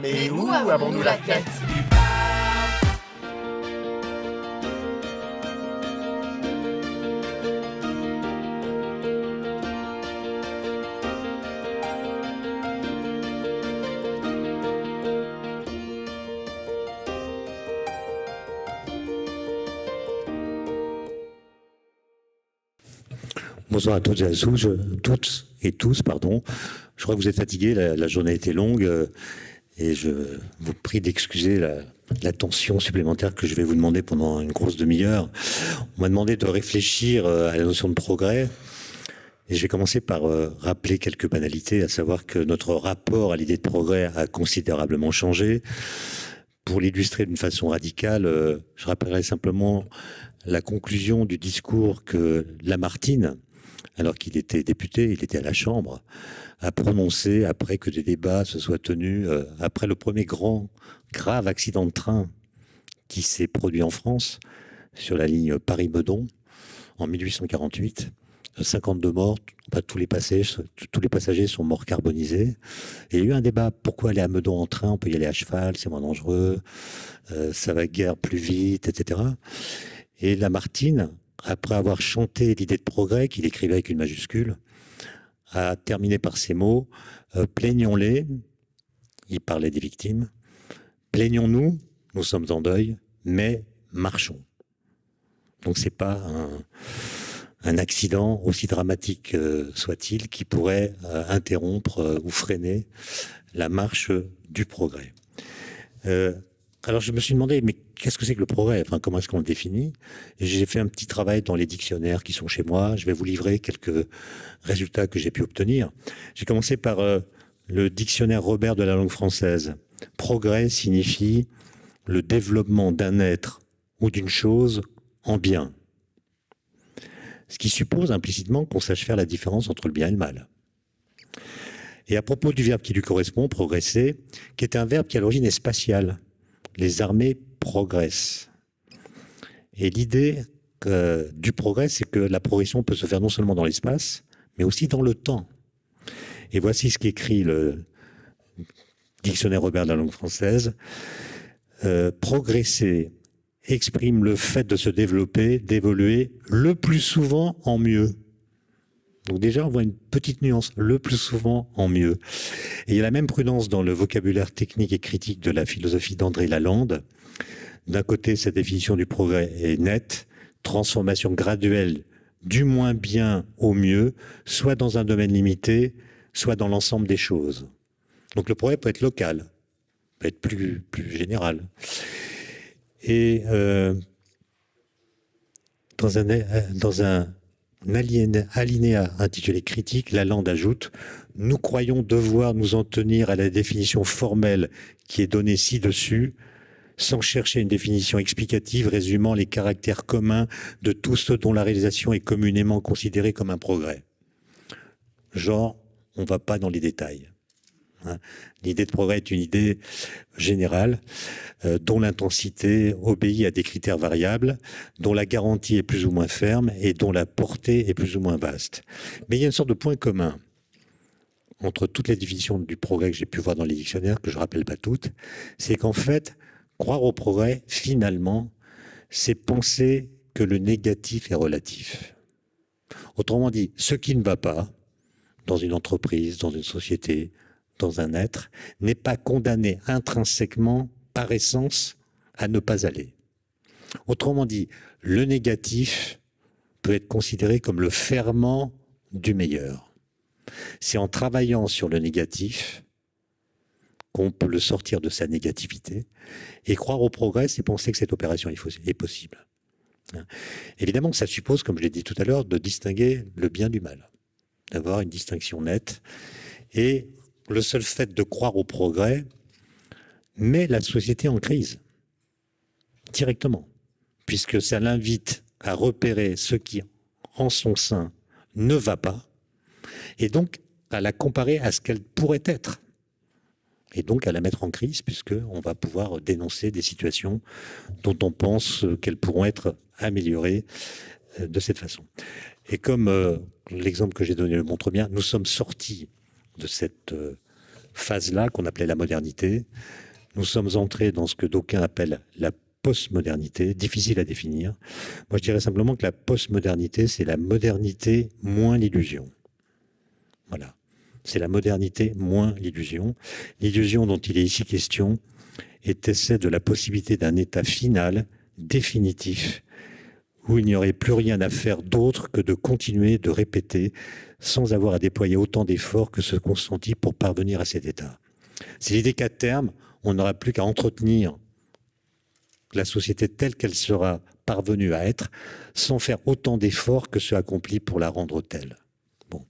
Mais où avons-nous la tête? Bonsoir à toutes et tous, pardon. Je crois que vous êtes fatigués, la journée a été longue et je vous prie d'excuser la tension supplémentaire que je vais vous demander pendant une grosse demi-heure. On m'a demandé de réfléchir à la notion de progrès et je vais commencer par rappeler quelques banalités, à savoir que notre rapport à l'idée de progrès a considérablement changé. Pour l'illustrer d'une façon radicale, je rappellerai simplement la conclusion du discours que Lamartine, alors qu'il était député, il était à la Chambre, a prononcé après que des débats se soient tenus, après le premier grave accident de train qui s'est produit en France, sur la ligne Paris-Meudon, en 1848. 52 morts, pas tous les passagers sont morts carbonisés. Et il y a eu un débat, pourquoi aller à Meudon en train, on peut y aller à cheval, c'est moins dangereux, ça va guère plus vite, etc. Et Lamartine, après avoir chanté l'idée de progrès, qu'il écrivait avec une majuscule, a terminé par ces mots, plaignons-les, il parlait des victimes, plaignons-nous, nous sommes en deuil, mais marchons. Donc c'est pas un accident, aussi dramatique soit-il, qui pourrait interrompre ou freiner la marche du progrès. Alors je me suis demandé, mais qu'est-ce que c'est que le progrès? Enfin, comment est-ce qu'on le définit? Et j'ai fait un petit travail dans les dictionnaires qui sont chez moi. Je vais vous livrer quelques résultats que j'ai pu obtenir. J'ai commencé par le dictionnaire Robert de la langue française. Progrès signifie le développement d'un être ou d'une chose en bien. Ce qui suppose implicitement qu'on sache faire la différence entre le bien et le mal. Et à propos du verbe qui lui correspond, progresser, qui est un verbe qui à l'origine est spatial. Les armées progressent. Et l'idée du progrès, c'est que la progression peut se faire non seulement dans l'espace, mais aussi dans le temps. Et voici ce qu'écrit le dictionnaire Robert de la langue française. Progresser exprime le fait de se développer, d'évoluer le plus souvent en mieux. Donc déjà, on voit une petite nuance, le plus souvent en mieux. Et il y a la même prudence dans le vocabulaire technique et critique de la philosophie d'André Lalande. D'un côté, cette définition du progrès est nette, transformation graduelle du moins bien au mieux, soit dans un domaine limité, soit dans l'ensemble des choses. Donc le progrès peut être local, peut être plus général. Et dans un alinéa intitulé Critique, Lalande ajoute « Nous croyons devoir nous en tenir à la définition formelle qui est donnée ci-dessus, sans chercher une définition explicative résumant les caractères communs de tout ce dont la réalisation est communément considérée comme un progrès. » Genre, on ne va pas dans les détails. L'idée de progrès est une idée générale dont l'intensité obéit à des critères variables, dont la garantie est plus ou moins ferme et dont la portée est plus ou moins vaste. Mais il y a une sorte de point commun entre toutes les définitions du progrès que j'ai pu voir dans les dictionnaires, que je ne rappelle pas toutes, c'est qu'en fait, croire au progrès, finalement, c'est penser que le négatif est relatif. Autrement dit, ce qui ne va pas dans une entreprise, dans une société, dans un être, n'est pas condamné intrinsèquement, par essence, à ne pas aller. Autrement dit, le négatif peut être considéré comme le ferment du meilleur. C'est en travaillant sur le négatif qu'on peut le sortir de sa négativité. Et croire au progrès, c'est penser que cette opération est possible. Évidemment, ça suppose, comme je l'ai dit tout à l'heure, de distinguer le bien du mal, d'avoir une distinction nette. Et le seul fait de croire au progrès met la société en crise, directement, puisque ça l'invite à repérer ce qui, en son sein, ne va pas, et donc à la comparer à ce qu'elle pourrait être, et donc à la mettre en crise, puisqu'on va pouvoir dénoncer des situations dont on pense qu'elles pourront être améliorées de cette façon. Et comme l'exemple que j'ai donné le montre bien, nous sommes sortis de cette phase-là, qu'on appelait la modernité. Nous sommes entrés dans ce que d'aucuns appellent la postmodernité, difficile à définir. Moi, je dirais simplement que la postmodernité, c'est la modernité moins l'illusion. Voilà. C'est la modernité moins l'illusion. L'illusion dont il est ici question était celle de la possibilité d'un état final, définitif, où il n'y aurait plus rien à faire d'autre que de continuer de répéter sans avoir à déployer autant d'efforts que ce consentis pour parvenir à cet état. C'est l'idée qu'à terme, on n'aura plus qu'à entretenir la société telle qu'elle sera parvenue à être, sans faire autant d'efforts que ceux accomplis pour la rendre telle. Bon.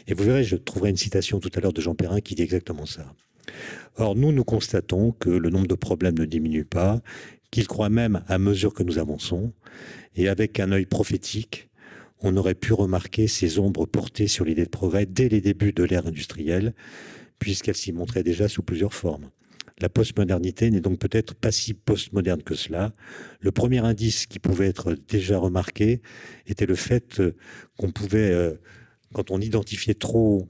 Et vous verrez, je trouverai une citation tout à l'heure de Jean Perrin qui dit exactement ça. Or, nous constatons que le nombre de problèmes ne diminue pas, qu'il croît même à mesure que nous avançons, et avec un œil prophétique, on aurait pu remarquer ces ombres portées sur l'idée de progrès dès les débuts de l'ère industrielle, puisqu'elle s'y montrait déjà sous plusieurs formes. La postmodernité n'est donc peut-être pas si postmoderne que cela. Le premier indice qui pouvait être déjà remarqué était le fait qu'on pouvait, quand on identifiait trop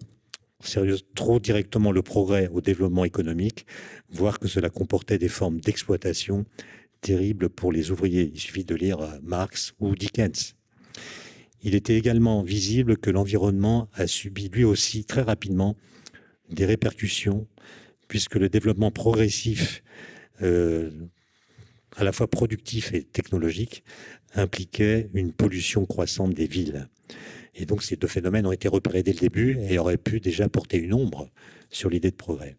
directement le progrès au développement économique, voir que cela comportait des formes d'exploitation terribles pour les ouvriers. Il suffit de lire Marx ou Dickens. Il était également visible que l'environnement a subi lui aussi très rapidement des répercussions, puisque le développement progressif, à la fois productif et technologique, impliquait une pollution croissante des villes. Et donc ces deux phénomènes ont été repérés dès le début et auraient pu déjà porter une ombre sur l'idée de progrès.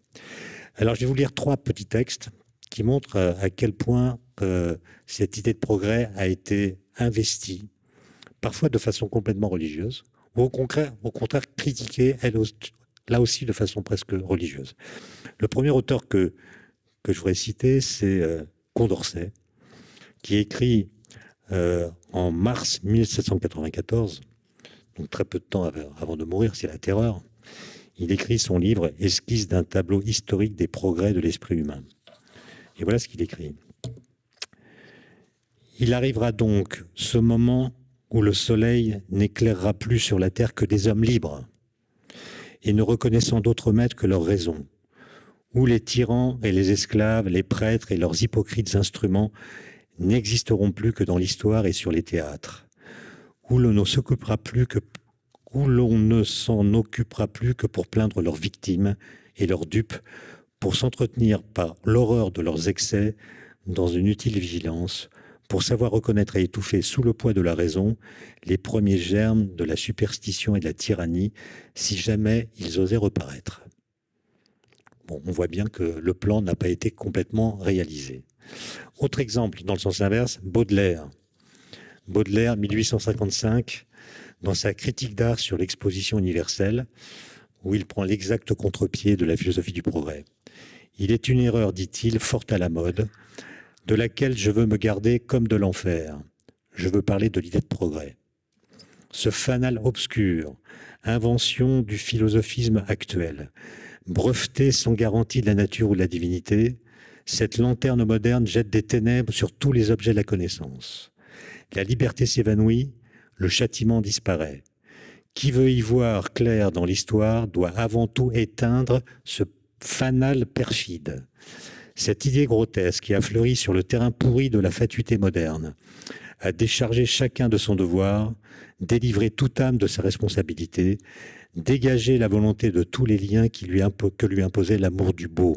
Alors je vais vous lire 3 petits textes qui montrent à quel point cette idée de progrès a été investie, parfois de façon complètement religieuse, ou au contraire critiquée, là aussi de façon presque religieuse. Le premier auteur que je voudrais citer, c'est Condorcet, qui écrit en mars 1794, donc très peu de temps avant de mourir, c'est la terreur. Il écrit son livre « Esquisse d'un tableau historique des progrès de l'esprit humain ». Et voilà ce qu'il écrit. « Il arrivera donc ce moment où le soleil n'éclairera plus sur la terre que des hommes libres et ne reconnaissant d'autre maître que leur raison, où les tyrans et les esclaves, les prêtres et leurs hypocrites instruments n'existeront plus que dans l'histoire et sur les théâtres, où l'on ne s'en occupera plus que pour plaindre leurs victimes et leurs dupes, pour s'entretenir par l'horreur de leurs excès dans une utile vigilance, pour savoir reconnaître et étouffer sous le poids de la raison les premiers germes de la superstition et de la tyrannie, si jamais ils osaient reparaître. » Bon, on voit bien que le plan n'a pas été complètement réalisé. Autre exemple, dans le sens inverse, Baudelaire. Baudelaire, 1855, dans sa critique d'art sur l'exposition universelle, où il prend l'exact contre-pied de la philosophie du progrès. Il est une erreur, dit-il, fort à la mode, de laquelle je veux me garder comme de l'enfer. Je veux parler de l'idée de progrès. Ce fanal obscur, invention du philosophisme actuel, breveté sans garantie de la nature ou de la divinité, cette lanterne moderne jette des ténèbres sur tous les objets de la connaissance. La liberté s'évanouit, le châtiment disparaît. Qui veut y voir clair dans l'histoire doit avant tout éteindre ce fanal perfide. Cette idée grotesque qui a fleuri sur le terrain pourri de la fatuité moderne a déchargé chacun de son devoir, délivré toute âme de sa responsabilité, dégagé la volonté de tous les liens que lui imposait l'amour du beau.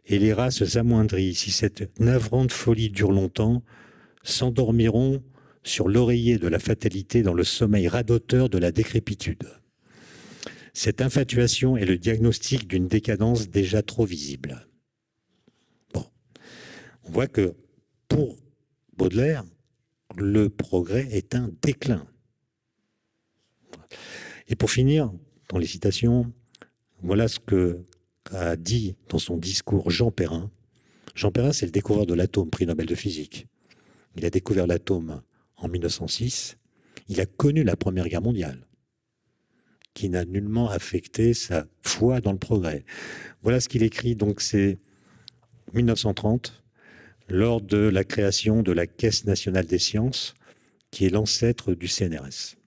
Et les races amoindries, si cette navrante folie dure longtemps, s'endormiront sur l'oreiller de la fatalité dans le sommeil radoteur de la décrépitude. Cette infatuation est le diagnostic d'une décadence déjà trop visible. Bon, on voit que pour Baudelaire, le progrès est un déclin. Et pour finir, dans les citations, voilà ce que a dit dans son discours Jean Perrin. Jean Perrin, c'est le découvreur de l'atome, prix Nobel de physique. Il a découvert l'atome en 1906. Il a connu la Première Guerre mondiale, qui n'a nullement affecté sa foi dans le progrès. Voilà ce qu'il écrit, donc c'est 1930, lors de la création de la Caisse nationale des sciences, qui est l'ancêtre du CNRS.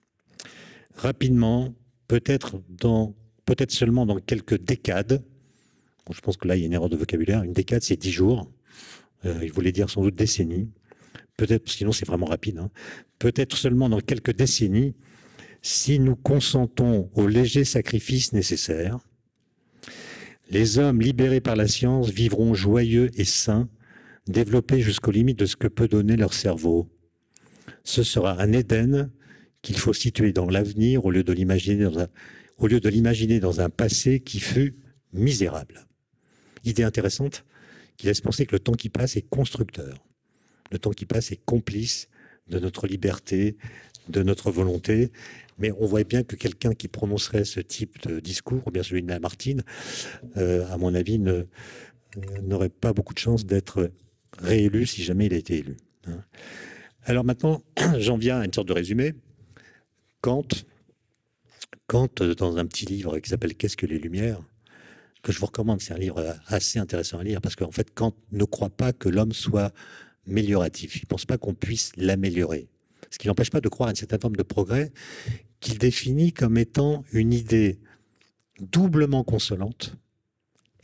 Rapidement, peut-être seulement dans quelques décades, Bon, je pense que là, il y a une erreur de vocabulaire. Une décade, c'est 10 jours. Il voulait dire sans doute décennies. Peut-être, sinon c'est vraiment rapide. Hein. Peut-être seulement dans quelques décennies, si nous consentons aux légers sacrifices nécessaires, les hommes libérés par la science vivront joyeux et sains, développés jusqu'aux limites de ce que peut donner leur cerveau. Ce sera un Éden qu'il faut situer dans l'avenir au lieu de l'imaginer dans un passé qui fut misérable. Idée intéressante qui laisse penser que le temps qui passe est constructeur. Le temps qui passe est complice de notre liberté, de notre volonté. Mais on voit bien que quelqu'un qui prononcerait ce type de discours, ou bien celui de Lamartine, à mon avis, n'aurait pas beaucoup de chance d'être réélu si jamais il a été élu. Hein. Alors maintenant, j'en viens à une sorte de résumé. Kant, dans un petit livre qui s'appelle « Qu'est-ce que les Lumières ?», que je vous recommande, c'est un livre assez intéressant à lire, parce qu'en fait, Kant ne croit pas que l'homme soit amélioratif. Il ne pense pas qu'on puisse l'améliorer. Ce qui n'empêche pas de croire à une certaine forme de progrès qu'il définit comme étant une idée doublement consolante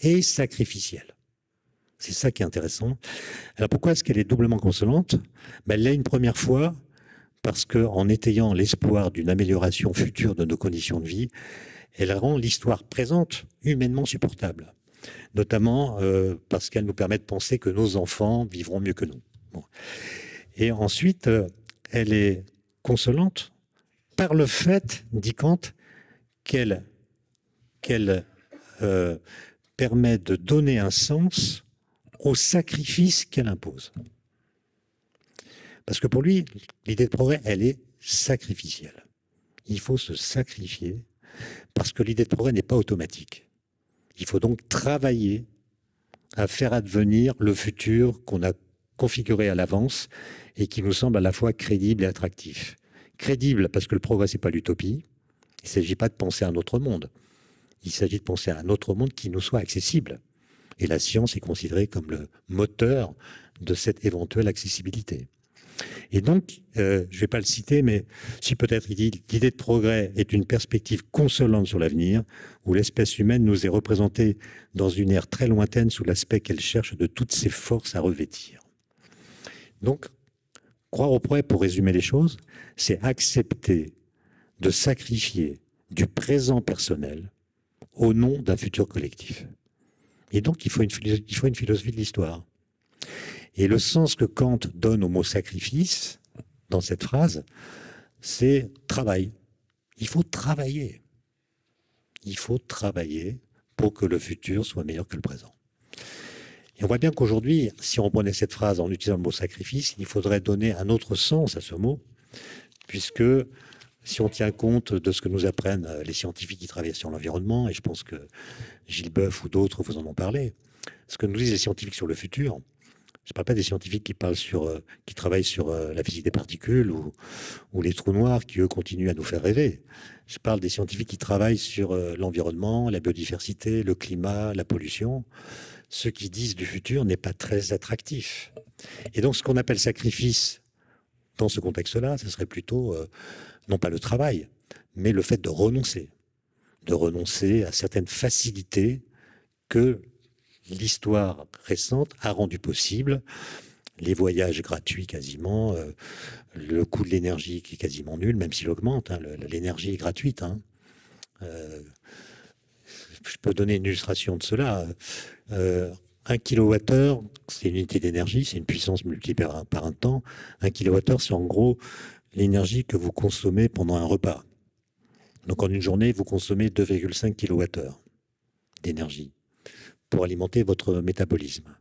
et sacrificielle. C'est ça qui est intéressant. Alors pourquoi est-ce qu'elle est doublement consolante ? Elle l'est une première fois parce qu'en étayant l'espoir d'une amélioration future de nos conditions de vie, elle rend l'histoire présente humainement supportable. Notamment parce qu'elle nous permet de penser que nos enfants vivront mieux que nous. Bon. Et ensuite, elle est consolante par le fait, dit Kant, qu'elle permet de donner un sens au sacrifice qu'elle impose. Parce que pour lui, l'idée de progrès, elle est sacrificielle. Il faut se sacrifier parce que l'idée de progrès n'est pas automatique. Il faut donc travailler à faire advenir le futur qu'on a configuré à l'avance et qui nous semble à la fois crédible et attractif. Crédible parce que le progrès, ce n'est pas l'utopie. Il ne s'agit pas de penser à un autre monde. Il s'agit de penser à un autre monde qui nous soit accessible. Et la science est considérée comme le moteur de cette éventuelle accessibilité. Et donc, je ne vais pas le citer, mais si peut-être il dit « L'idée de progrès est une perspective consolante sur l'avenir, où l'espèce humaine nous est représentée dans une ère très lointaine sous l'aspect qu'elle cherche de toutes ses forces à revêtir. » Donc, croire au progrès, pour résumer les choses, c'est accepter de sacrifier du présent personnel au nom d'un futur collectif. Et donc, il faut une philosophie de l'histoire. Et le sens que Kant donne au mot sacrifice, dans cette phrase, c'est travail. Il faut travailler. Il faut travailler pour que le futur soit meilleur que le présent. Et on voit bien qu'aujourd'hui, si on prenait cette phrase en utilisant le mot sacrifice, il faudrait donner un autre sens à ce mot, puisque si on tient compte de ce que nous apprennent les scientifiques qui travaillent sur l'environnement, et je pense que Gilles Boeuf ou d'autres vous en ont parlé, ce que nous disent les scientifiques sur le futur, je ne parle pas des scientifiques qui travaillent sur la physique des particules ou les trous noirs qui, eux, continuent à nous faire rêver. Je parle des scientifiques qui travaillent sur l'environnement, la biodiversité, le climat, la pollution. Ce qu'ils disent du futur n'est pas très attractif. Et donc, ce qu'on appelle sacrifice dans ce contexte-là, ce serait plutôt, non pas le travail, mais le fait de renoncer à certaines facilités que l'histoire récente a rendu possible, les voyages gratuits quasiment, le coût de l'énergie qui est quasiment nul, même s'il augmente, hein, l'énergie est gratuite. Hein. Je peux donner une illustration de cela. 1 kWh, c'est une unité d'énergie, c'est une puissance multipliée par un temps. 1 kWh, c'est en gros l'énergie que vous consommez pendant un repas. Donc en une journée, vous consommez 2,5 kWh d'énergie pour alimenter votre métabolisme.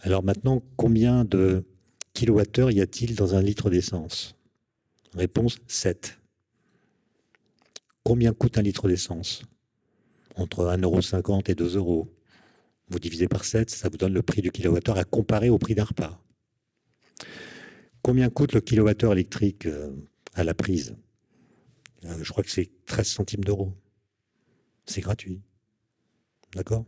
Alors maintenant, combien de kilowattheures y a-t-il dans un litre d'essence ? Réponse 7. Combien coûte un litre d'essence ? Entre 1,50 € et 2 €. Vous divisez par 7, ça vous donne le prix du kilowattheure à comparer au prix d'un repas. Combien coûte le kilowattheure électrique à la prise ? Je crois que c'est 13 centimes d'euros. C'est gratuit. D'accord ?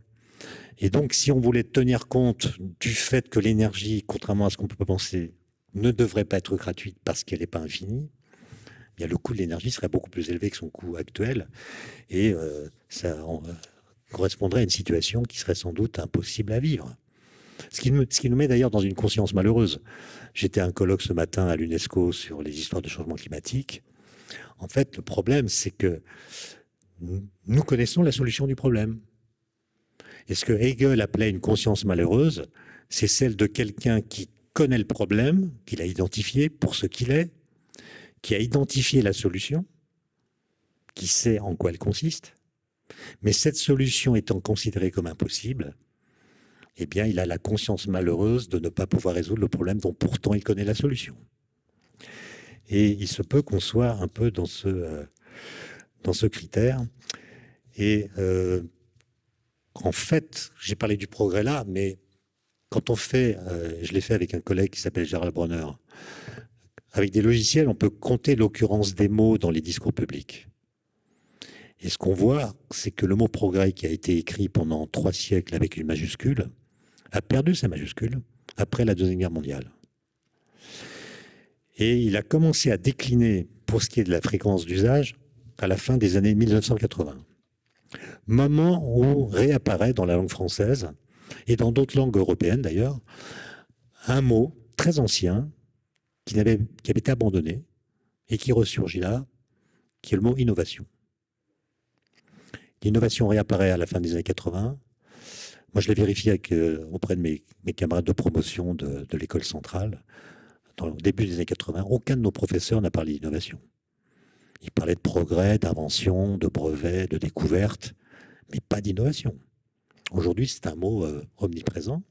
Et donc, si on voulait tenir compte du fait que l'énergie, contrairement à ce qu'on peut penser, ne devrait pas être gratuite parce qu'elle n'est pas infinie, bien, le coût de l'énergie serait beaucoup plus élevé que son coût actuel. Et correspondrait à une situation qui serait sans doute impossible à vivre. Ce qui nous met d'ailleurs dans une conscience malheureuse. J'étais à un colloque ce matin à l'UNESCO sur les histoires de changement climatique. En fait, le problème, c'est que nous connaissons la solution du problème. Et ce que Hegel appelait une conscience malheureuse, c'est celle de quelqu'un qui connaît le problème, qu'il a identifié pour ce qu'il est, qui a identifié la solution, qui sait en quoi elle consiste, mais cette solution étant considérée comme impossible, eh bien, il a la conscience malheureuse de ne pas pouvoir résoudre le problème dont pourtant il connaît la solution. Et il se peut qu'on soit un peu dans ce critère. Et en fait, j'ai parlé du progrès là, mais quand on fait, je l'ai fait avec un collègue qui s'appelle Gérald Bronner, avec des logiciels, on peut compter l'occurrence des mots dans les discours publics. Et ce qu'on voit, c'est que le mot progrès qui a été écrit pendant 3 siècles avec une majuscule a perdu sa majuscule après la Deuxième Guerre mondiale. Et il a commencé à décliner pour ce qui est de la fréquence d'usage à la fin des années 1980. Moment où réapparaît dans la langue française et dans d'autres langues européennes d'ailleurs, un mot très ancien qui avait été abandonné et qui ressurgit là, qui est le mot innovation. L'innovation réapparaît à la fin des années 80. Moi, je l'ai vérifié auprès de mes camarades de promotion de l'école centrale. Dans le début des années 80, aucun de nos professeurs n'a parlé d'innovation. Ils parlaient de progrès, d'invention, de brevets, de découvertes, mais pas d'innovation. Aujourd'hui, c'est un mot omniprésent.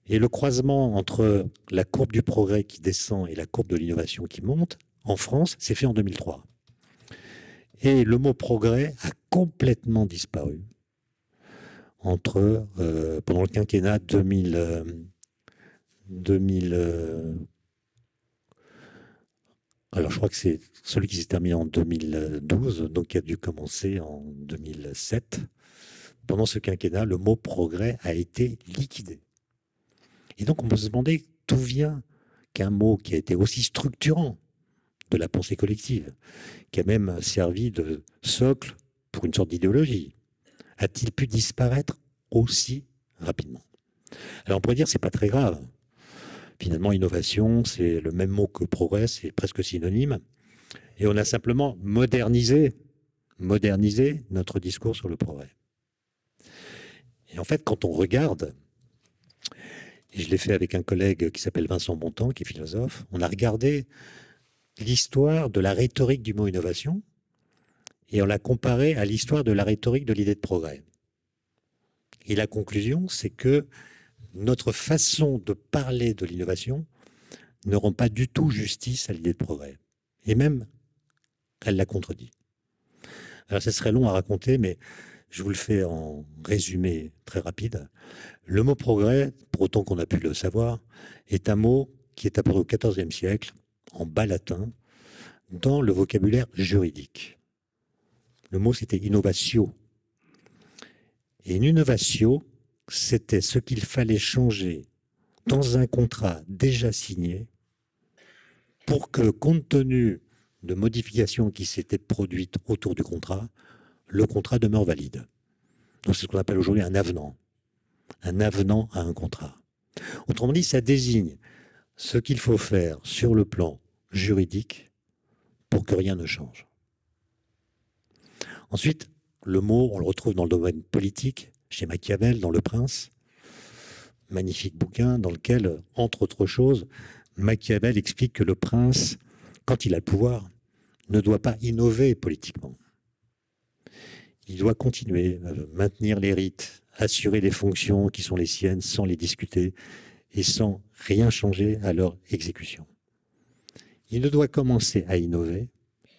Et le croisement entre la courbe du progrès qui descend et la courbe de l'innovation qui monte, en France, c'est fait en 2003. Et le mot progrès a complètement disparu pendant le quinquennat 2000. Alors, je crois que c'est celui qui s'est terminé en 2012, donc qui a dû commencer en 2007. Pendant ce quinquennat, le mot progrès a été liquidé. Et donc, on peut se demander d'où vient qu'un mot qui a été aussi structurant de la pensée collective, qui a même servi de socle pour une sorte d'idéologie, a-t-il pu disparaître aussi rapidement? Alors, on pourrait dire que ce n'est pas très grave. Finalement, innovation, c'est le même mot que progrès, c'est presque synonyme. Et on a simplement modernisé notre discours sur le progrès. Et en fait, quand on regarde, et je l'ai fait avec un collègue qui s'appelle Vincent Bontemps, qui est philosophe, on a regardé l'histoire de la rhétorique du mot innovation et on l'a comparé à l'histoire de la rhétorique de l'idée de progrès. Et la conclusion, c'est que notre façon de parler de l'innovation ne rend pas du tout justice à l'idée de progrès. Et même, elle la contredit. Alors, ça serait long à raconter, mais je vous le fais en résumé très rapide. Le mot progrès, pour autant qu'on a pu le savoir, est un mot qui est apparu au XIVe siècle, en bas latin, dans le vocabulaire juridique. Le mot, c'était innovatio. Et une innovatio, c'était ce qu'il fallait changer dans un contrat déjà signé pour que, compte tenu de modifications qui s'étaient produites autour du contrat, le contrat demeure valide. Donc c'est ce qu'on appelle aujourd'hui un avenant à un contrat. Autrement dit, ça désigne ce qu'il faut faire sur le plan juridique pour que rien ne change. Ensuite, le mot, on le retrouve dans le domaine politique, chez Machiavel, dans Le Prince, magnifique bouquin dans lequel, entre autres choses, Machiavel explique que le prince, quand il a le pouvoir, ne doit pas innover politiquement. Il doit continuer à maintenir les rites, assurer les fonctions qui sont les siennes sans les discuter et sans rien changer à leur exécution. Il ne doit commencer à innover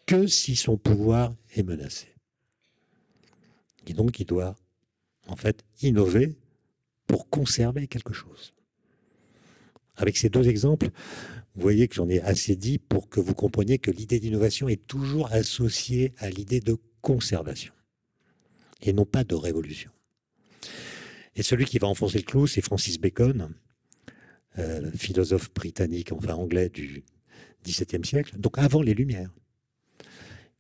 que si son pouvoir est menacé. Et donc, il doit, en fait, innover pour conserver quelque chose. Avec ces 2 exemples, vous voyez que j'en ai assez dit pour que vous compreniez que l'idée d'innovation est toujours associée à l'idée de conservation et non pas de révolution. Et celui qui va enfoncer le clou, c'est Francis Bacon, philosophe britannique, enfin anglais du XVIIe siècle, donc avant les Lumières,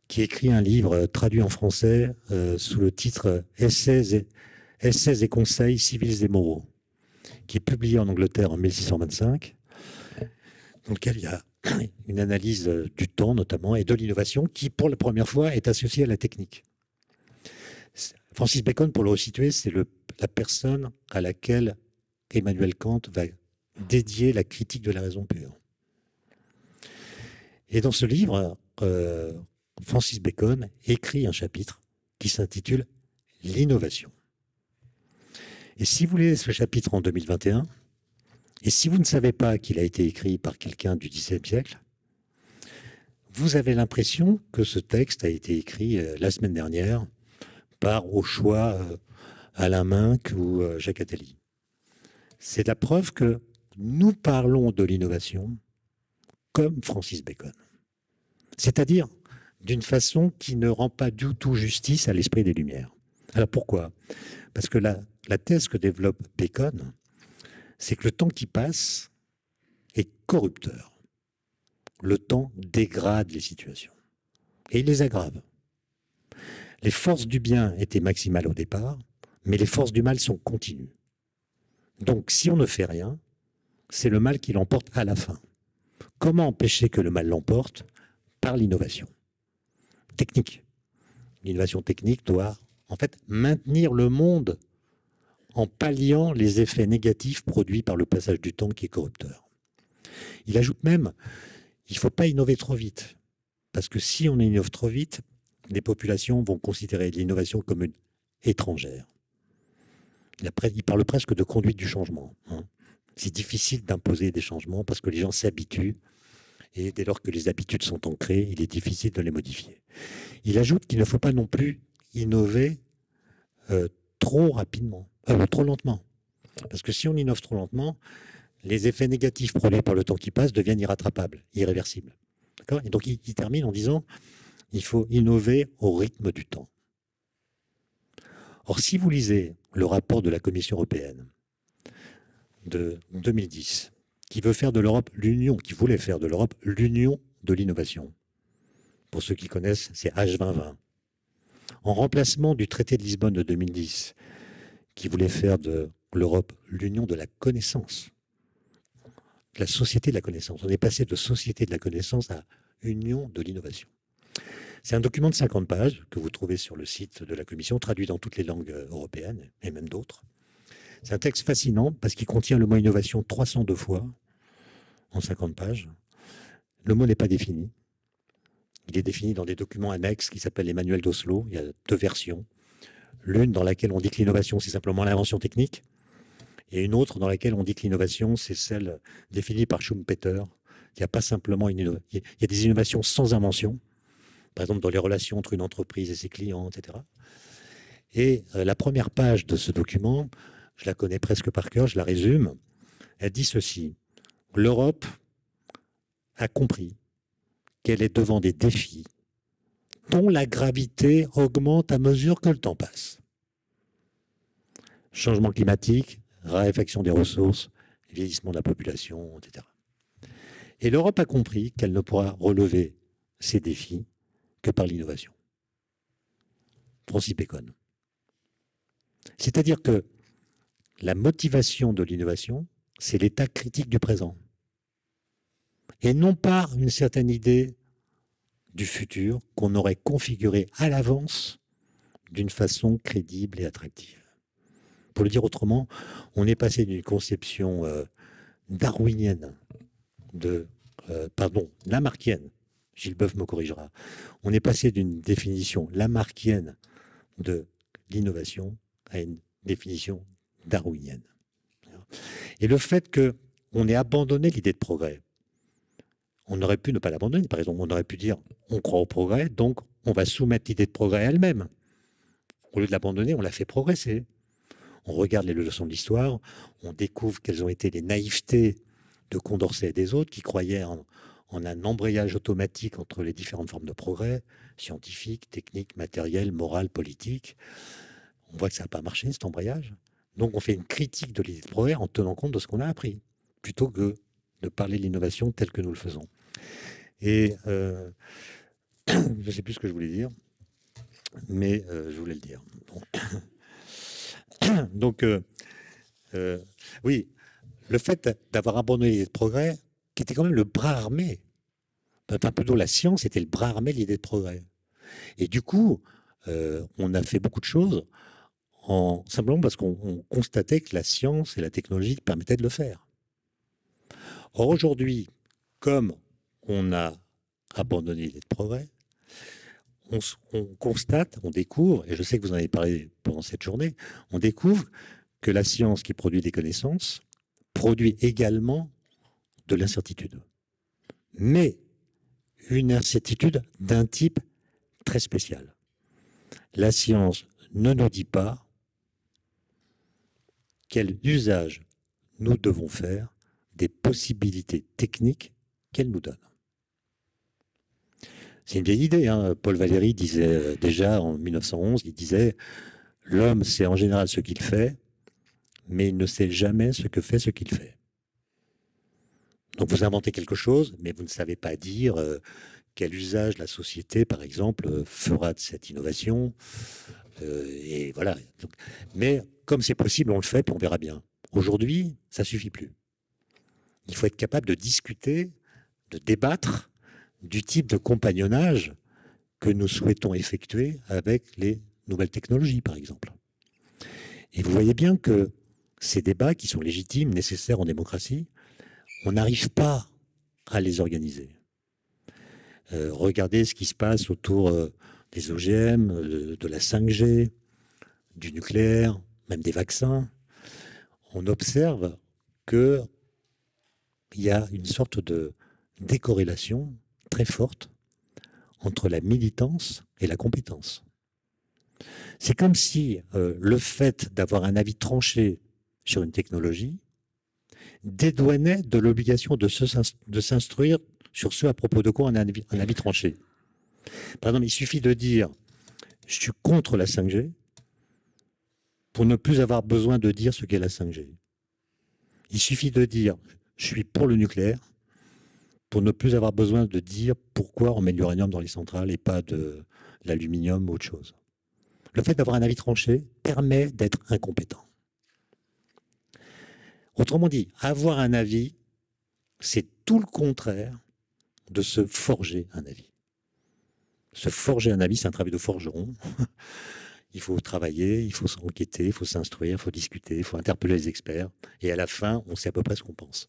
qui écrit un livre traduit en français sous le titre Essais et conseils civils et moraux, qui est publié en Angleterre en 1625, dans lequel il y a une analyse du temps notamment et de l'innovation qui, pour la première fois, est associée à la technique. Francis Bacon, pour le resituer, c'est la personne à laquelle Emmanuel Kant va dédier la critique de la raison pure. Et dans ce livre, Francis Bacon écrit un chapitre qui s'intitule « L'innovation ». Et si vous lisez ce chapitre en 2021, et si vous ne savez pas qu'il a été écrit par quelqu'un du XIXe siècle, vous avez l'impression que ce texte a été écrit la semaine dernière par, au choix, Alain Minck ou Jacques Attali. C'est la preuve que nous parlons de l'innovation comme Francis Bacon. C'est-à-dire d'une façon qui ne rend pas du tout justice à l'esprit des Lumières. Alors pourquoi ? Parce que la thèse que développe Bacon, c'est que le temps qui passe est corrupteur. Le temps dégrade les situations. Et il les aggrave. Les forces du bien étaient maximales au départ, mais les forces du mal sont continues. Donc si on ne fait rien, c'est le mal qui l'emporte à la fin. Comment empêcher que le mal l'emporte ? Par l'innovation technique. L'innovation technique doit en fait maintenir le monde en palliant les effets négatifs produits par le passage du temps qui est corrupteur. Il ajoute même, il ne faut pas innover trop vite, parce que si on innove trop vite, les populations vont considérer l'innovation comme une étrangère. Il parle presque de conduite du changement. C'est difficile d'imposer des changements parce que les gens s'habituent, et dès lors que les habitudes sont ancrées, il est difficile de les modifier. Il ajoute qu'il ne faut pas non plus innover trop rapidement, trop lentement. Parce que si on innove trop lentement, les effets négatifs produits par le temps qui passe deviennent irrattrapables, irréversibles. D'accord ? Et donc il termine en disant il faut innover au rythme du temps. Or, si vous lisez le rapport de la Commission européenne de 2010, qui veut faire de l'Europe l'union, qui voulait faire de l'Europe l'union de l'innovation. Pour ceux qui connaissent, c'est H2020. En remplacement du traité de Lisbonne de 2010, qui voulait faire de l'Europe l'union de la connaissance, la société de la connaissance. On est passé de société de la connaissance à union de l'innovation. C'est un document de 50 pages que vous trouvez sur le site de la Commission, traduit dans toutes les langues européennes et même d'autres. C'est un texte fascinant parce qu'il contient le mot innovation 302 fois en 50 pages. Le mot n'est pas défini. Il est défini dans des documents annexes qui s'appellent les manuels d'Oslo. Il y a 2 versions. L'une dans laquelle on dit que l'innovation, c'est simplement l'invention technique, et une autre dans laquelle on dit que l'innovation, c'est celle définie par Schumpeter. Il n'y a pas simplement il y a des innovations sans invention, par exemple dans les relations entre une entreprise et ses clients, etc. Et la première page de ce document, je la connais presque par cœur, je la résume. Elle dit ceci: l'Europe a compris qu'elle est devant des défis dont la gravité augmente à mesure que le temps passe. Changement climatique, raréfaction des ressources, vieillissement de la population, etc. Et l'Europe a compris qu'elle ne pourra relever ces défis que par l'innovation. Francis Bacon. C'est-à-dire que la motivation de l'innovation, c'est l'état critique du présent. Et non pas une certaine idée du futur qu'on aurait configuré à l'avance d'une façon crédible et attractive. Pour le dire autrement, on est passé d'une conception darwinienne, lamarckienne, Gilles Boeuf me corrigera, on est passé d'une définition lamarckienne de l'innovation à une définition darwinienne. Et le fait qu'on ait abandonné l'idée de progrès, on aurait pu ne pas l'abandonner. Par exemple, on aurait pu dire on croit au progrès, donc on va soumettre l'idée de progrès à elle-même. Au lieu de l'abandonner, on l'a fait progresser. On regarde les leçons de l'histoire, on découvre quelles ont été les naïvetés de Condorcet et des autres qui croyaient en un embrayage automatique entre les différentes formes de progrès, scientifique, technique, matériel, moral, politique. On voit que ça n'a pas marché, cet embrayage. Donc on fait une critique de l'idée de progrès en tenant compte de ce qu'on a appris, plutôt que de parler de l'innovation telle que nous le faisons. Et je ne sais plus ce que je voulais dire, mais je voulais le dire. Bon. Donc, oui, le fait d'avoir abandonné l'idée de progrès, qui était quand même le bras armé, enfin plutôt la science était le bras armé de l'idée de progrès. Et du coup, on a fait beaucoup de choses simplement parce qu'on constatait que la science et la technologie permettaient de le faire. Or aujourd'hui, comme on a abandonné l'idée de progrès, on constate, on découvre, et je sais que vous en avez parlé pendant cette journée, on découvre que la science qui produit des connaissances produit également de l'incertitude. Mais une incertitude d'un type très spécial. La science ne nous dit pas quel usage nous devons faire des possibilités techniques qu'elle nous donne. C'est une vieille idée, hein. Paul Valéry disait déjà en 1911, il disait « L'homme sait en général ce qu'il fait, mais il ne sait jamais ce que fait ce qu'il fait. » Donc vous inventez quelque chose, mais vous ne savez pas dire quel usage la société, par exemple, fera de cette innovation. Et voilà. Donc, mais comme c'est possible, on le fait, puis on verra bien. Aujourd'hui, ça ne suffit plus. Il faut être capable de discuter, de débattre du type de compagnonnage que nous souhaitons effectuer avec les nouvelles technologies, par exemple. Et vous voyez bien que ces débats, qui sont légitimes, nécessaires en démocratie, on n'arrive pas à les organiser. Regardez ce qui se passe autour des OGM, de la 5G, du nucléaire, même des vaccins. On observe qu'il y a une sorte de décorrélation très forte entre la militance et la compétence. C'est comme si le fait d'avoir un avis tranché sur une technologie dédouanait de l'obligation de s'instruire sur ce à propos de quoi on a un avis tranché. Par exemple, il suffit de dire « je suis contre la 5G » pour ne plus avoir besoin de dire ce qu'est la 5G. Il suffit de dire « je suis pour le nucléaire » pour ne plus avoir besoin de dire pourquoi on met de l'uranium dans les centrales et pas de l'aluminium ou autre chose. Le fait d'avoir un avis tranché permet d'être incompétent. Autrement dit, avoir un avis, c'est tout le contraire de se forger un avis. Se forger un avis, c'est un travail de forgeron. Il faut travailler, il faut s'enquêter, il faut s'instruire, il faut discuter, il faut interpeller les experts. Et à la fin, on sait à peu près ce qu'on pense.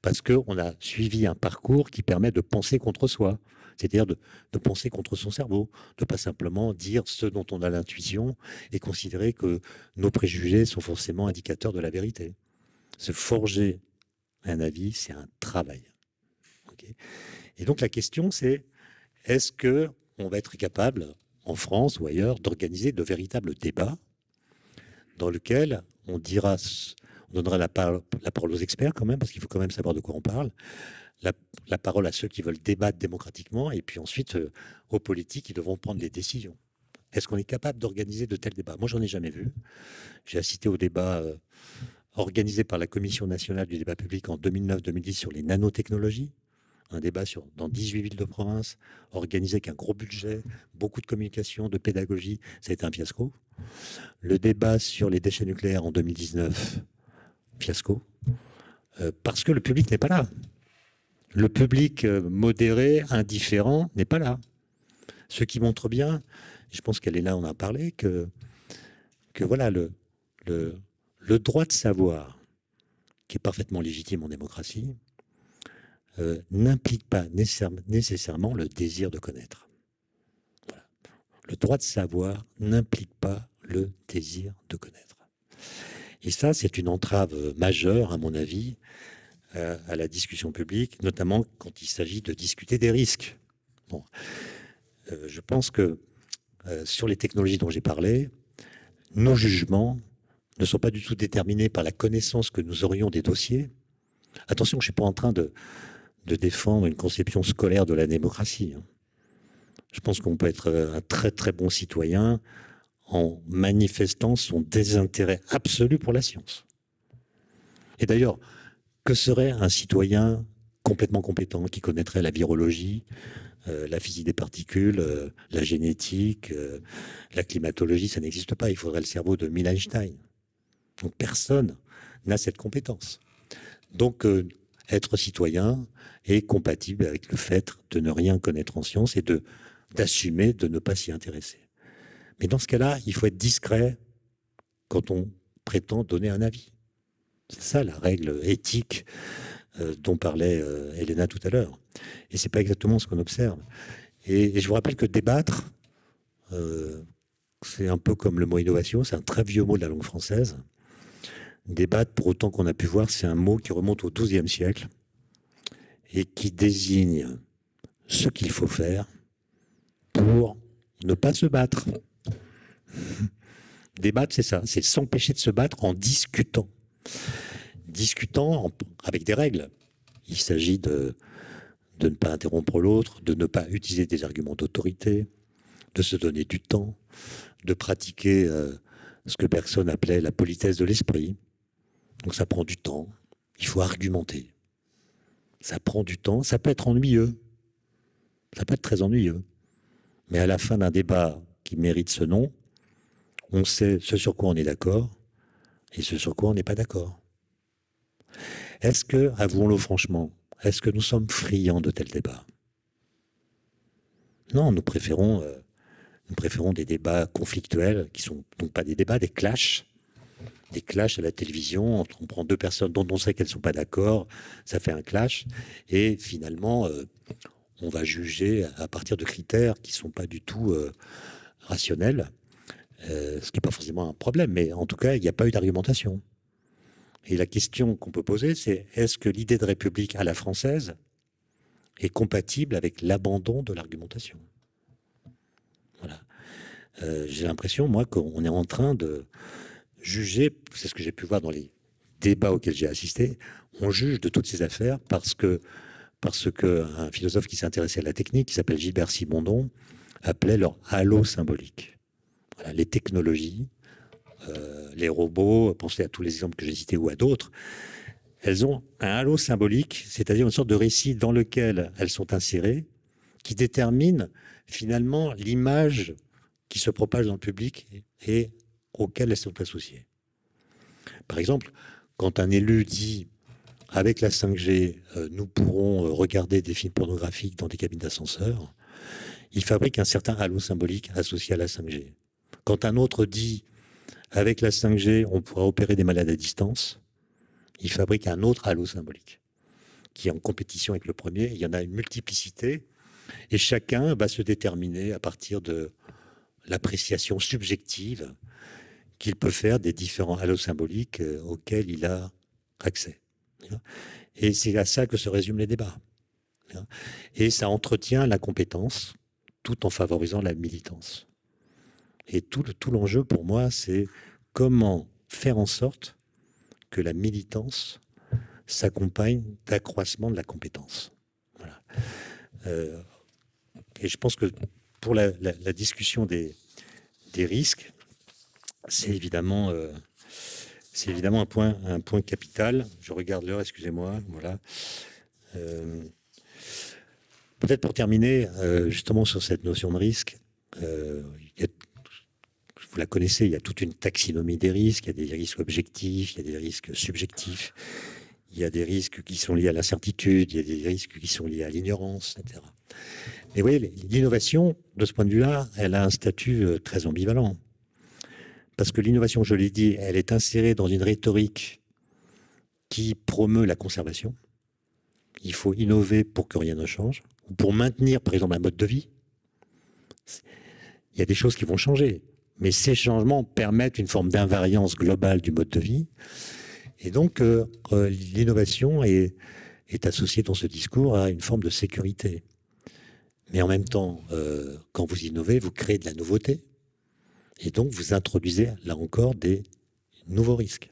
Parce qu'on a suivi un parcours qui permet de penser contre soi. C'est-à-dire de penser contre son cerveau. De ne pas simplement dire ce dont on a l'intuition et considérer que nos préjugés sont forcément indicateurs de la vérité. Se forger un avis, c'est un travail. Okay. Et donc la question, c'est est-ce qu'on va être capable, en France ou ailleurs, d'organiser de véritables débats dans lesquels on donnera la parole aux experts quand même, parce qu'il faut quand même savoir de quoi on parle, la parole à ceux qui veulent débattre démocratiquement, et puis ensuite aux politiques qui devront prendre les décisions. Est-ce qu'on est capable d'organiser de tels débats? Moi, j'en ai jamais vu. J'ai assisté au débat organisé par la Commission nationale du débat public en 2009-2010 sur les nanotechnologies. Un débat dans 18 villes de province, organisé avec un gros budget, beaucoup de communication, de pédagogie. Ça a été un fiasco. Le débat sur les déchets nucléaires en 2019, fiasco. Parce que le public n'est pas là. Le public modéré, indifférent, n'est pas là. Ce qui montre bien, je pense qu'elle est là, on en a parlé, que voilà, le droit de savoir, qui est parfaitement légitime en démocratie, n'implique pas nécessairement le désir de connaître. Voilà. Le droit de savoir n'implique pas le désir de connaître. Et ça, c'est une entrave majeure, à mon avis, à la discussion publique, notamment quand il s'agit de discuter des risques. Bon. Je pense que sur les technologies dont j'ai parlé, nos jugements ne sont pas du tout déterminés par la connaissance que nous aurions des dossiers. Attention, je ne suis pas en train de défendre une conception scolaire de la démocratie. Je pense qu'on peut être un très très bon citoyen en manifestant son désintérêt absolu pour la science. Et d'ailleurs, que serait un citoyen complètement compétent qui connaîtrait la virologie, La physique des particules, la génétique, la climatologie, ça n'existe pas. Il faudrait le cerveau de Neil Einstein. Donc personne n'a cette compétence. Donc être citoyen est compatible avec le fait de ne rien connaître en sciences et d'assumer de ne pas s'y intéresser. Mais dans ce cas-là, il faut être discret quand on prétend donner un avis. C'est ça la règle éthique dont parlait Elena tout à l'heure. Et c'est pas exactement ce qu'on observe. Et je vous rappelle que débattre, c'est un peu comme le mot innovation, c'est un très vieux mot de la langue française. Débattre, pour autant qu'on a pu voir, c'est un mot qui remonte au XIIe siècle et qui désigne ce qu'il faut faire pour ne pas se battre. Débattre, c'est ça, c'est s'empêcher de se battre en discutant. Discutant avec des règles. Il s'agit de ne pas interrompre l'autre, de ne pas utiliser des arguments d'autorité, de se donner du temps, de pratiquer ce que Bergson appelait la politesse de l'esprit. Donc ça prend du temps, il faut argumenter. Ça prend du temps, ça peut être ennuyeux, ça peut être très ennuyeux. Mais à la fin d'un débat qui mérite ce nom, on sait ce sur quoi on est d'accord et ce sur quoi on n'est pas d'accord. Est-ce que, avouons-le franchement, est-ce que nous sommes friands de tels débats? Non, nous préférons des débats conflictuels, qui sont donc pas des débats, des clashs à la télévision. On prend deux personnes dont on sait qu'elles ne sont pas d'accord, ça fait un clash, et finalement, on va juger à partir de critères qui ne sont pas du tout rationnels, ce qui n'est pas forcément un problème, mais en tout cas, il n'y a pas eu d'argumentation. Et la question qu'on peut poser, c'est est-ce que l'idée de république à la française est compatible avec l'abandon de l'argumentation? Voilà. J'ai l'impression, moi, qu'on est en train de juger, c'est ce que j'ai pu voir dans les débats auxquels j'ai assisté, on juge de toutes ces affaires parce que un philosophe qui s'intéressait à la technique, qui s'appelle Gilbert Simondon, appelait leur halo symbolique. Voilà, les technologies, les robots, pensez à tous les exemples que j'ai cités ou à d'autres, elles ont un halo symbolique, c'est-à-dire une sorte de récit dans lequel elles sont insérées, qui détermine finalement l'image qui se propage dans le public et auquel elles sont associées. Par exemple, quand un élu dit « avec la 5G, nous pourrons regarder des films pornographiques dans des cabines d'ascenseur », il fabrique un certain halo symbolique associé à la 5G. Quand un autre dit « avec la 5G, on pourra opérer des malades à distance », il fabrique un autre halo symbolique qui est en compétition avec le premier. Il y en a une multiplicité et chacun va se déterminer à partir de l'appréciation subjective qu'il peut faire des différents halos symboliques auxquels il a accès. Et c'est à ça que se résument les débats. Et ça entretient la compétence tout en favorisant la militance. Et tout l'enjeu pour moi, c'est comment faire en sorte que la militance s'accompagne d'accroissement de la compétence. Voilà. Et je pense que pour la discussion des risques, c'est évidemment un point capital. Je regarde l'heure, excusez-moi. Voilà. Peut-être pour terminer, justement sur cette notion de risque, vous la connaissez, il y a toute une taxinomie des risques. Il y a des risques objectifs, il y a des risques subjectifs, il y a des risques qui sont liés à l'incertitude, il y a des risques qui sont liés à l'ignorance, etc. Mais vous voyez, l'innovation, de ce point de vue-là, elle a un statut très ambivalent. Parce que l'innovation, je l'ai dit, elle est insérée dans une rhétorique qui promeut la conservation. Il faut innover pour que rien ne change, ou pour maintenir, par exemple, un mode de vie. Il y a des choses qui vont changer, mais ces changements permettent une forme d'invariance globale du mode de vie. Et donc, l'innovation est associée dans ce discours à une forme de sécurité. Mais en même temps, quand vous innovez, vous créez de la nouveauté. Et donc, vous introduisez, là encore, des nouveaux risques.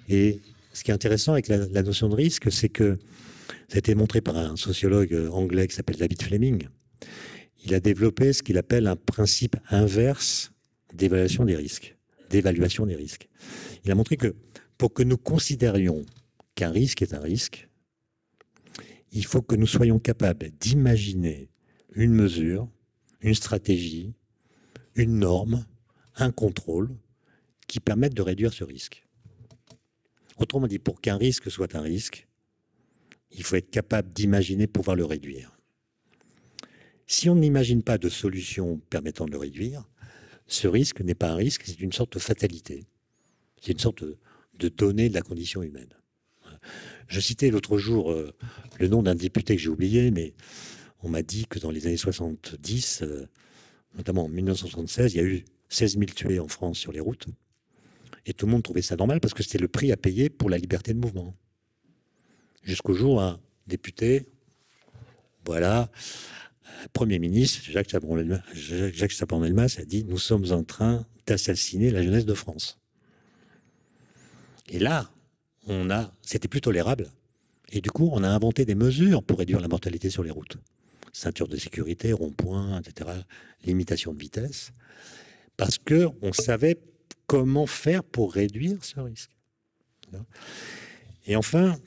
Et ce qui est intéressant avec la notion de risque, c'est que ça a été montré par un sociologue anglais qui s'appelle David Fleming. Il a développé ce qu'il appelle un principe inverse d'évaluation des risques. Il a montré que pour que nous considérions qu'un risque est un risque, il faut que nous soyons capables d'imaginer une mesure, une stratégie, une norme, un contrôle qui permettent de réduire ce risque. Autrement dit, pour qu'un risque soit un risque, il faut être capable d'imaginer pouvoir le réduire. Si on n'imagine pas de solution permettant de le réduire, ce risque n'est pas un risque, c'est une sorte de fatalité. C'est une sorte de donnée de la condition humaine. Je citais l'autre jour le nom d'un député que j'ai oublié, mais on m'a dit que dans les années 70, notamment en 1976, il y a eu 16 000 tués en France sur les routes. Et tout le monde trouvait ça normal parce que c'était le prix à payer pour la liberté de mouvement. Jusqu'au jour où un député, voilà, Premier ministre, Jacques Chaban-Delmas, a dit « Nous sommes en train d'assassiner la jeunesse de France ». Et là, c'était plus tolérable. Et du coup, on a inventé des mesures pour réduire la mortalité sur les routes. Ceinture de sécurité, rond-point, etc., limitation de vitesse. Parce qu'on savait comment faire pour réduire ce risque. Et enfin,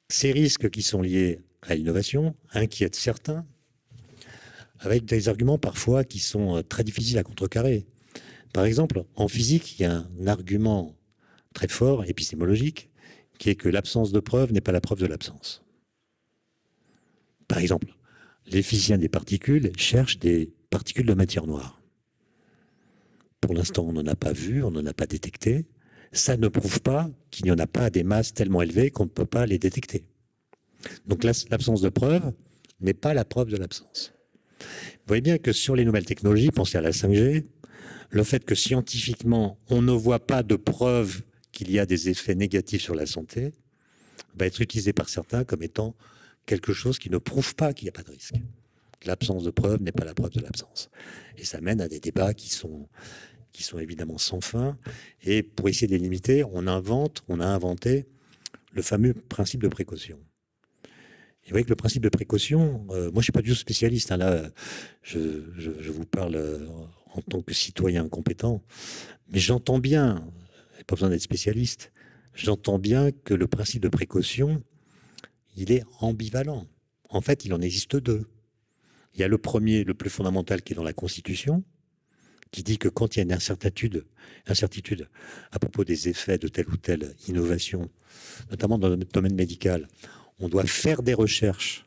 ces risques qui sont liés à l'innovation inquiètent certains, avec des arguments parfois qui sont très difficiles à contrecarrer. Par exemple, en physique, il y a un argument très fort, épistémologique, qui est que l'absence de preuve n'est pas la preuve de l'absence. Par exemple, les physiciens des particules cherchent des particules de matière noire. Pour l'instant, on n'en a pas vu, on n'en a pas détecté. Ça ne prouve pas qu'il n'y en a pas à des masses tellement élevées qu'on ne peut pas les détecter. Donc l'absence de preuve n'est pas la preuve de l'absence. Vous voyez bien que sur les nouvelles technologies, pensez à la 5G, le fait que scientifiquement, on ne voit pas de preuve qu'il y a des effets négatifs sur la santé, va être utilisé par certains comme étant quelque chose qui ne prouve pas qu'il n'y a pas de risque. L'absence de preuve n'est pas la preuve de l'absence. Et ça mène à des débats qui sont évidemment sans fin. Et pour essayer de les limiter, on a inventé le fameux principe de précaution. Et vous voyez que le principe de précaution, moi je ne suis pas du tout spécialiste, hein, là je vous parle en tant que citoyen compétent, mais j'entends bien, pas besoin d'être spécialiste, j'entends bien que le principe de précaution, il est ambivalent. En fait, il en existe deux. Il y a le premier, le plus fondamental, qui est dans la Constitution, qui dit que quand il y a une incertitude à propos des effets de telle ou telle innovation, notamment dans le domaine médical, on doit faire des recherches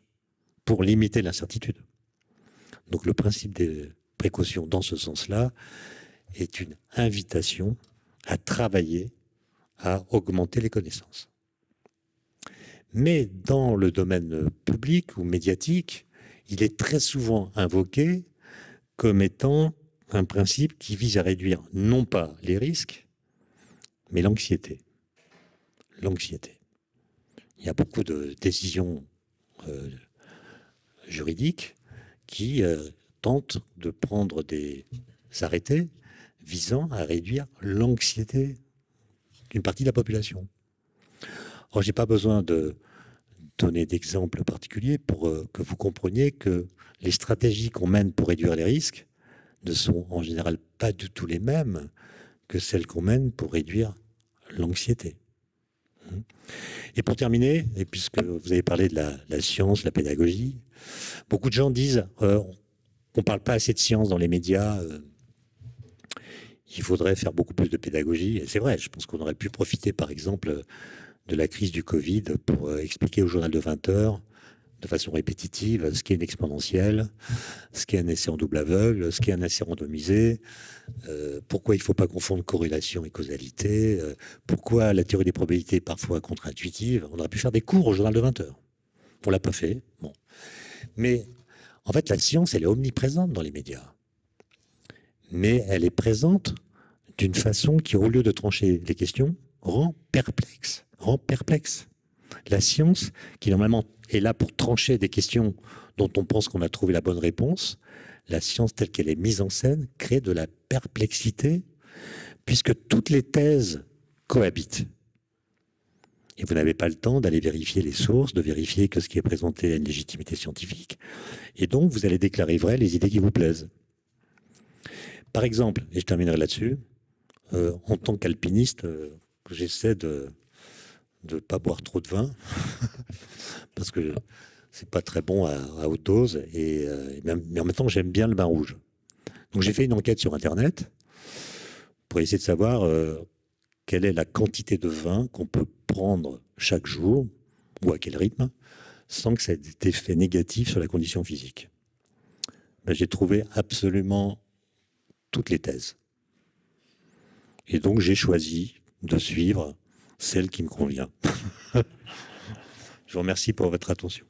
pour limiter l'incertitude. Donc le principe des précautions dans ce sens-là est une invitation à travailler à augmenter les connaissances. Mais dans le domaine public ou médiatique, il est très souvent invoqué comme étant un principe qui vise à réduire non pas les risques, mais l'anxiété. L'anxiété. Il y a beaucoup de décisions juridiques qui tentent de prendre des arrêtés visant à réduire l'anxiété d'une partie de la population. Or, je n'ai pas besoin de donner d'exemples particuliers pour que vous compreniez que les stratégies qu'on mène pour réduire les risques ne sont en général pas du tout les mêmes que celles qu'on mène pour réduire l'anxiété. Et pour terminer, et puisque vous avez parlé de la science, la pédagogie, beaucoup de gens disent on ne parle pas assez de science dans les médias, il faudrait faire beaucoup plus de pédagogie. Et c'est vrai, je pense qu'on aurait pu profiter par exemple de la crise du Covid pour expliquer au journal de 20 heures de façon répétitive ce qu'est une exponentielle, ce qu'est un essai en double aveugle, ce qu'est un essai randomisé, pourquoi il ne faut pas confondre corrélation et causalité, pourquoi la théorie des probabilités est parfois contre-intuitive. On aurait pu faire des cours au journal de 20 heures. On ne l'a pas fait. Bon. Mais en fait, la science, elle est omniprésente dans les médias. Mais elle est présente d'une façon qui, au lieu de trancher les questions, rend perplexe. La science, qui normalement est là pour trancher des questions dont on pense qu'on a trouvé la bonne réponse, la science telle qu'elle est mise en scène crée de la perplexité puisque toutes les thèses cohabitent. Et vous n'avez pas le temps d'aller vérifier les sources, de vérifier que ce qui est présenté a une légitimité scientifique. Et donc, vous allez déclarer vraies les idées qui vous plaisent. Par exemple, et je terminerai là-dessus, en tant qu'alpiniste, j'essaie de ne pas boire trop de vin, parce que c'est pas très bon à haute dose. Mais en même temps, j'aime bien le vin rouge. Donc j'ai fait une enquête sur Internet pour essayer de savoir quelle est la quantité de vin qu'on peut prendre chaque jour ou à quel rythme sans que ça ait d'effet négatif sur la condition physique. Ben, j'ai trouvé absolument toutes les thèses. Et donc j'ai choisi de suivre celle qui me convient. Je vous remercie pour votre attention.